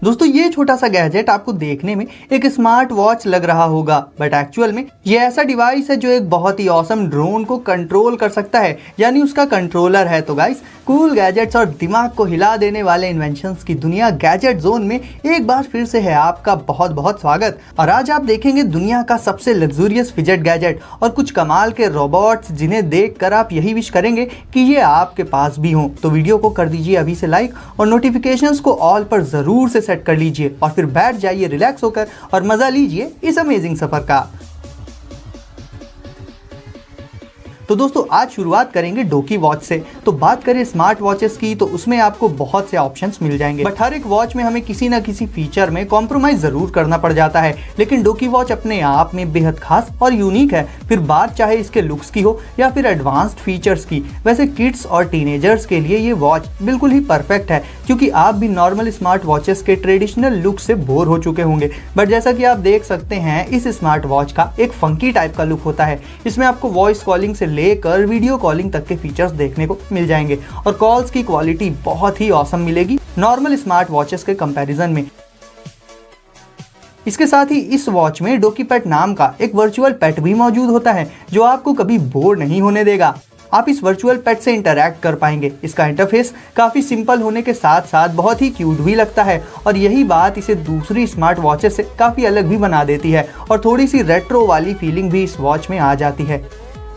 दोस्तों ये छोटा सा गैजेट आपको देखने में एक स्मार्ट वॉच लग रहा होगा, बट एक्चुअल में ये ऐसा डिवाइस है जो एक बहुत ही ऑसम ड्रोन को कंट्रोल कर सकता है, यानी उसका कंट्रोलर है। तो गाइस, कूल गैजेट्स और दिमाग को हिला देने वाले इन्वेंशंस की दुनिया गैजेट जोन में एक बार फिर से है आपका बहुत बहुत स्वागत। और आज आप देखेंगे दुनिया का सबसे लग्जूरियस फिजेट गैजेट और कुछ कमाल के रोबोट्स जिन्हें देखकर आप यही विश करेंगे कि ये आपके पास भी हों। तो वीडियो को कर दीजिए अभी से लाइक और नोटिफिकेशंस को ऑल पर जरूर से सेट कर लीजिए और फिर बैठ जाइए रिलैक्स होकर और मजा लीजिए इस अमेजिंग सफर का। तो दोस्तों आज शुरुआत करेंगे डोकी वॉच से। तो बात करें स्मार्ट वॉचेस की तो उसमें आपको बहुत से ऑप्शंस मिल जाएंगे, बट हर एक वॉच में हमें किसी ना किसी फीचर में कॉम्प्रोमाइज जरूर करना पड़ जाता है। लेकिन डोकी वॉच अपने आप में बेहद खास और यूनिक है, फिर बात चाहे इसके लुक्स की हो या फिर एडवांस्ड फीचर्स की। वैसे किड्स और टीनेजर्स के लिए ये वॉच बिल्कुल ही परफेक्ट है, क्योंकि आप भी नॉर्मल स्मार्ट वॉचेस के ट्रेडिशनल लुक से बोर हो चुके होंगे। बट जैसा कि आप देख सकते हैं इस स्मार्ट वॉच का एक फंकी टाइप का लुक होता है। इसमें आपको वॉइस कॉलिंग से लेकर वीडियो कॉलिंग तक के फीचर्स देखने को मिल जाएंगे और कॉल्स की क्वालिटी बहुत ही ऑसम मिलेगी नॉर्मल स्मार्ट वॉचेस के कंपैरिजन में। इसके साथ ही इस वॉच में डोकी पेट नाम का एक वर्चुअल पेट भी मौजूद होता है जो आपको कभी बोर नहीं होने देगा। आप इस वर्चुअल पेट से इंटरैक्ट कर पाएंगे। इसका इंटरफेस काफी सिंपल होने के साथ साथ बहुत ही क्यूट भी लगता है और यही बात इसे दूसरी स्मार्ट वॉचेस से काफी अलग भी बना देती है और थोड़ी सी रेट्रो वाली फीलिंग भी इस वॉच में आ जाती है।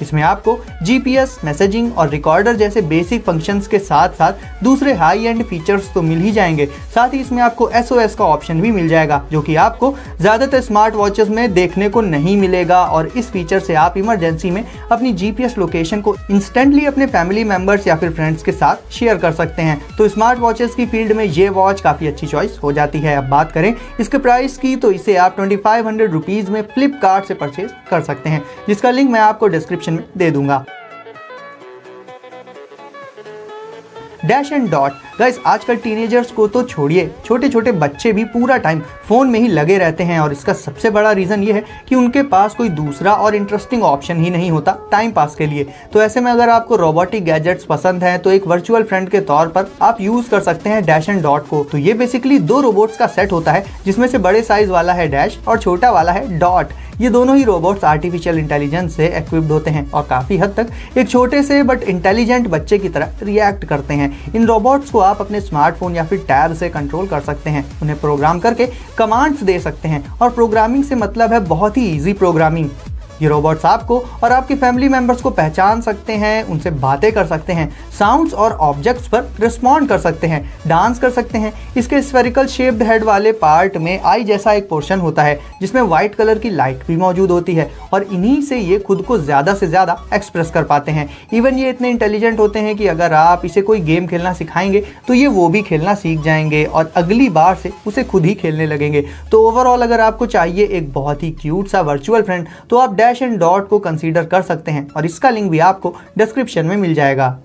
इसमें आपको जीपीएस, मैसेजिंग और रिकॉर्डर जैसे बेसिक फंक्शंस के साथ साथ दूसरे हाई एंड फीचर्स तो मिल ही जाएंगे। साथ ही इसमें आपको एसओएस का ऑप्शन भी मिल जाएगा जो कि आपको ज़्यादातर स्मार्ट वॉचेस में देखने को नहीं मिलेगा और इस फीचर से आप इमरजेंसी में अपनी जीपीएस लोकेशन को इंस्टेंटली अपने फैमिली मेंबर्स या फिर फ्रेंड्स के साथ शेयर कर सकते हैं। तो स्मार्ट वॉचेस की फील्ड में ये वॉच काफ़ी अच्छी चॉइस हो जाती है। अब बात करें इसके प्राइस की तो इसे आप 2500 रुपीज़ में फ्लिपकार्ट से परचेज कर सकते हैं, जिसका लिंक मैं आपको डिस्क्रिप्शन में दे दूंगा। डैश एंड डॉट गाइस, आजकल टीनेजर्स को तो छोड़िए, छोटे छोटे बच्चे भी पूरा टाइम फोन में ही लगे रहते हैं और इसका सबसे बड़ा रीजन ये है कि उनके पास कोई दूसरा और इंटरेस्टिंग ऑप्शन ही नहीं होता टाइम पास के लिए। तो ऐसे में अगर आपको रोबोटिक गैजेट्स पसंद हैं तो एक वर्चुअल फ्रेंड के तौर पर आप यूज कर सकते हैं डैश एंड डॉट को। तो ये बेसिकली दो रोबोट्स का सेट होता है, जिसमें से बड़े साइज वाला है डैश और छोटा वाला है डॉट। ये दोनों ही रोबोट्स आर्टिफिशियल इंटेलिजेंस से इक्विप्ड होते हैं और काफी हद तक एक छोटे से बट इंटेलिजेंट बच्चे की तरह रिएक्ट करते हैं। इन रोबोट्स को आप अपने स्मार्टफोन या फिर टैब से कंट्रोल कर सकते हैं, उन्हें प्रोग्राम करके कमांड्स दे सकते हैं और प्रोग्रामिंग से मतलब है बहुत ही इजी प्रोग्रामिंग। ये रोबोट्स आपको और आपके फैमिली मेंबर्स को पहचान सकते हैं, उनसे बातें कर सकते हैं, साउंड्स और ऑब्जेक्ट्स पर रिस्पॉन्ड कर सकते हैं, डांस कर सकते हैं। इसके स्फेरिकल शेप्ड हेड वाले पार्ट में आई जैसा एक पोर्शन होता है जिसमें व्हाइट कलर की लाइट भी मौजूद होती है और इन्हीं से ये खुद को ज़्यादा से ज़्यादा एक्सप्रेस कर पाते हैं। इवन ये इतने इंटेलिजेंट होते हैं कि अगर आप इसे कोई गेम खेलना सिखाएंगे तो ये वो भी खेलना सीख जाएंगे और अगली बार से उसे खुद ही खेलने लगेंगे। तो ओवरऑल अगर आपको चाहिए एक बहुत ही क्यूट सा वर्चुअल फ्रेंड तो आप डैश एंड डॉट को कंसीडर कर सकते हैं और इसका लिंक भी आपको डिस्क्रिप्शन में मिल जाएगा।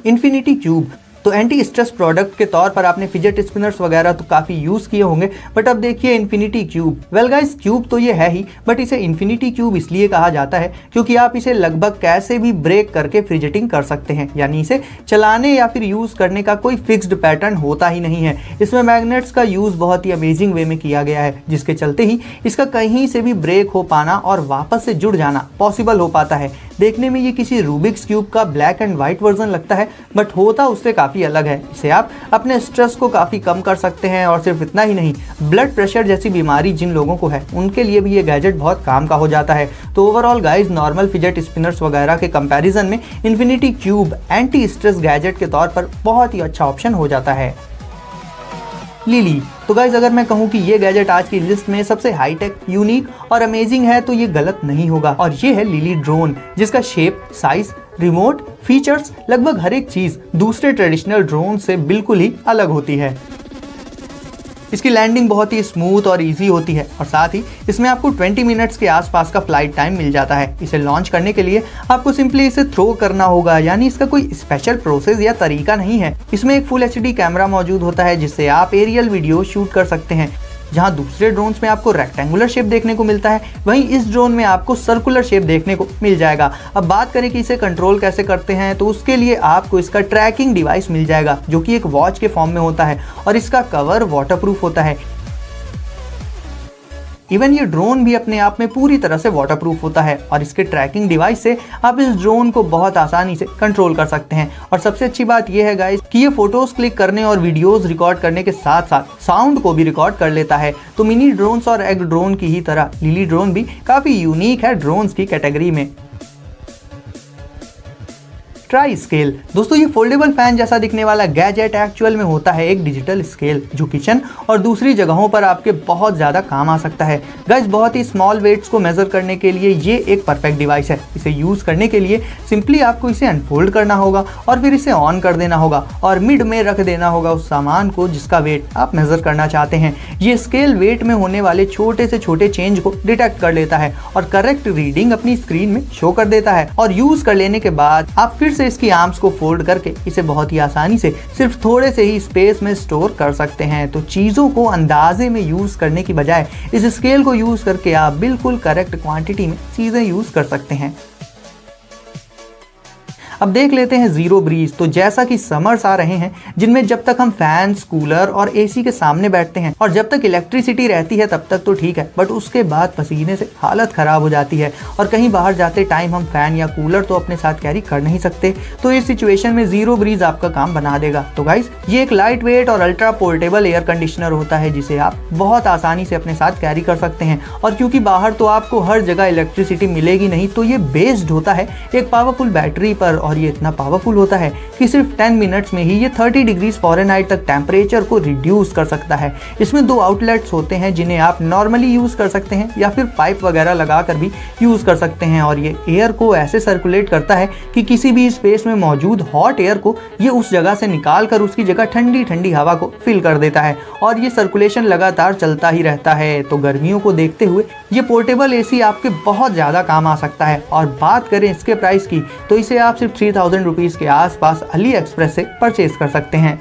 इन्फिनिटी क्यूब तो एंटी स्ट्रेस प्रोडक्ट के तौर पर आपने फिजेट स्पिनर्स वगैरह तो काफ़ी यूज़ किए होंगे, बट अब देखिए infinity cube. Well guys, cube तो ये है ही, बट इसे इन्फिनिटी क्यूब इसलिए कहा जाता है क्योंकि आप इसे लगभग कैसे भी ब्रेक करके फिजेटिंग कर सकते हैं, यानी इसे चलाने या फिर यूज़ करने का कोई फिक्स्ड पैटर्न होता ही नहीं है। इसमें मैग्नेट्स का यूज़ बहुत ही अमेजिंग वे में किया गया है, जिसके चलते ही इसका कहीं से भी ब्रेक हो पाना और वापस से जुड़ जाना पॉसिबल हो पाता है। देखने में ये किसी रूबिक्स क्यूब का ब्लैक एंड व्हाइट वर्जन लगता है, बट होता उससे काफ़ी अलग है। इसे आप अपने स्ट्रेस को काफ़ी कम कर सकते हैं और सिर्फ इतना ही नहीं, ब्लड प्रेशर जैसी बीमारी जिन लोगों को है उनके लिए भी ये गैजेट बहुत काम का हो जाता है। तो overall guys, normal fidget spinners वगैरह के कंपैरिजन में infinity cube anti stress gadget के तौर पर बहुत ही अच्छा ऑप्शन हो जाता है। लिली तो गाइज, अगर मैं कहूँ कि ये गैजेट आज की लिस्ट में सबसे हाईटेक, यूनिक और अमेजिंग है तो ये गलत नहीं होगा और ये है लिली ड्रोन, जिसका शेप, साइज, रिमोट, फीचर्स, लगभग हर एक चीज दूसरे ट्रेडिशनल ड्रोन से बिल्कुल ही अलग होती है। इसकी लैंडिंग बहुत ही स्मूथ और इजी होती है और साथ ही इसमें आपको 20 मिनट्स के आसपास का फ्लाइट टाइम मिल जाता है। इसे लॉन्च करने के लिए आपको सिंपली इसे थ्रो करना होगा, यानी इसका कोई स्पेशल प्रोसेस या तरीका नहीं है। इसमें एक फुल एचडी कैमरा मौजूद होता है जिससे आप एरियल वीडियो शूट कर सकते हैं। जहां दूसरे ड्रोन्स में आपको रेक्टेंगुलर शेप देखने को मिलता है, वहीं इस ड्रोन में आपको सर्कुलर शेप देखने को मिल जाएगा। अब बात करें कि इसे कंट्रोल कैसे करते हैं, तो उसके लिए आपको इसका ट्रैकिंग डिवाइस मिल जाएगा जो कि एक वॉच के फॉर्म में होता है और इसका कवर वाटरप्रूफ होता है। इवन ये ड्रोन भी अपने आप में पूरी तरह से वाटरप्रूफ होता है और इसके ट्रैकिंग डिवाइस से आप इस ड्रोन को बहुत आसानी से कंट्रोल कर सकते हैं। और सबसे अच्छी बात यह है गाइस कि ये फोटोज क्लिक करने और वीडियोस रिकॉर्ड करने के साथ साथ साउंड को भी रिकॉर्ड कर लेता है। तो मिनी ड्रोन्स और एग ड्रोन की ही तरह लिली ड्रोन भी काफी यूनिक है ड्रोन्स की कैटेगरी में। ट्राई स्केल दोस्तों, ये फोल्डेबल फैन जैसा दिखने वाला गैजेट एक्चुअल में होता है एक डिजिटल स्केल जो किचन और दूसरी जगहों पर आपके बहुत ज़्यादा काम आ सकता है। गाइस, बहुत ही स्मॉल वेट्स को मेजर करने के लिए ये एक परफेक्ट डिवाइस है। इसे यूज़ करने के लिए सिंपली आपको इसे अनफोल्ड करना होगा और फिर इसे ऑन कर देना होगा और मिड में रख देना होगा उस सामान को जिसका वेट आप मेजर करना चाहते हैं। ये स्केल वेट में होने वाले छोटे से छोटे चेंज को डिटेक्ट कर लेता है और करेक्ट रीडिंग अपनी स्क्रीन में शो कर देता है। और यूज़ कर लेने के बाद आप फिर से इसकी आर्म्स को फोल्ड करके इसे बहुत ही आसानी से सिर्फ थोड़े से ही स्पेस में स्टोर कर सकते हैं। तो चीज़ों को अंदाजे में यूज़ करने की बजाय इस स्केल को यूज़ करके आप बिल्कुल करेक्ट क्वांटिटी में चीज़ें यूज़ कर सकते हैं। अब देख लेते हैं जीरो ब्रीज। तो जैसा कि समर्स आ रहे हैं जिनमें जब तक हम फैंस, कूलर और एसी के सामने बैठते हैं और जब तक इलेक्ट्रिसिटी रहती है तब तक तो ठीक है, बट उसके बाद पसीने से हालत ख़राब हो जाती है और कहीं बाहर जाते टाइम हम फैन या कूलर तो अपने साथ कैरी कर नहीं सकते। तो इस सिचुएशन में जीरो ब्रीज आपका काम बना देगा। तो गाइस, ये एक लाइट वेट और अल्ट्रा पोर्टेबल एयर कंडीशनर होता है जिसे आप बहुत आसानी से अपने साथ कैरी कर सकते हैं। और क्योंकि बाहर तो आपको हर जगह इलेक्ट्रिसिटी मिलेगी नहीं, तो ये बेस्ड होता है एक पावरफुल बैटरी पर और ये इतना पावरफुल होता है कि सिर्फ 10 मिनट्स में ही ये 30 डिग्री फ़ारेनहाइट तक टेम्परेचर को रिड्यूस कर सकता है। इसमें 2 आउटलेट्स होते हैं जिन्हें आप नॉर्मली यूज़ कर सकते हैं या फिर पाइप वगैरह लगाकर भी यूज़ कर सकते हैं और ये एयर को ऐसे सर्कुलेट करता है कि किसी भी स्पेस में मौजूद हॉट एयर को ये उस जगह से निकाल कर उसकी जगह ठंडी ठंडी हवा को फिल कर देता है और ये सर्कुलेशन लगातार चलता ही रहता है। तो गर्मियों को देखते हुए ये पोर्टेबल एसी आपके बहुत ज़्यादा काम आ सकता है। और बात करें इसके प्राइस की, तो इसे आप सिर्फ 3000 रुपीज़ के आसपास अली एक्सप्रेस से परचेज कर सकते हैं।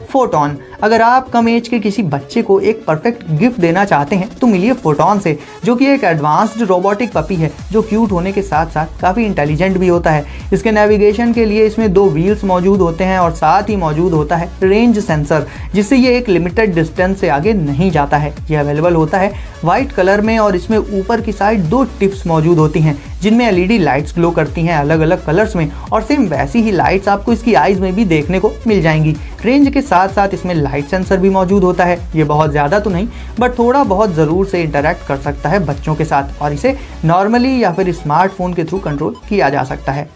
फोटॉन, अगर आप कम एज के किसी बच्चे को एक परफेक्ट गिफ्ट देना चाहते हैं तो मिलिए फोटॉन से, जो कि एक एडवांस्ड रोबोटिक पपी है जो क्यूट होने के साथ साथ काफ़ी इंटेलिजेंट भी होता है। इसके नेविगेशन के लिए इसमें 2 व्हील्स मौजूद होते हैं और साथ ही मौजूद होता है रेंज सेंसर, जिससे ये एक लिमिटेड डिस्टेंस से आगे नहीं जाता है। ये अवेलेबल होता है वाइट कलर में और इसमें ऊपर की साइड 2 टिप्स मौजूद होती हैं जिनमें एलईडी लाइट्स ग्लो करती हैं अलग अलग कलर्स में और सेम वैसी ही लाइट्स आपको इसकी आईज में भी देखने को मिल जाएंगी। रेंज के साथ साथ इसमें लाइट सेंसर भी मौजूद होता है। ये बहुत ज़्यादा तो नहीं बट थोड़ा बहुत ज़रूर से इंटरैक्ट कर सकता है बच्चों के साथ और इसे नॉर्मली या फिर स्मार्टफोन के थ्रू कंट्रोल किया जा सकता है।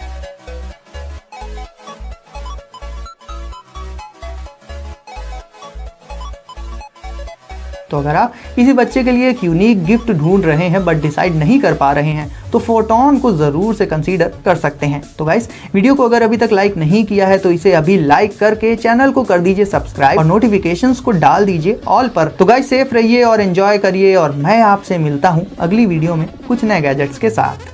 तो अगर आप किसी बच्चे के लिए एक यूनिक गिफ्ट ढूंढ रहे हैं बट डिसाइड नहीं कर पा रहे हैं तो फोटॉन को ज़रूर से कंसीडर कर सकते हैं। तो गाइस, वीडियो को अगर अभी तक लाइक नहीं किया है तो इसे अभी लाइक करके चैनल को कर दीजिए सब्सक्राइब और नोटिफिकेशंस को डाल दीजिए ऑल पर। तो गाइस, सेफ रहिए और एंजॉय करिए और मैं आपसे मिलता हूँ अगली वीडियो में कुछ नए गैजेट्स के साथ।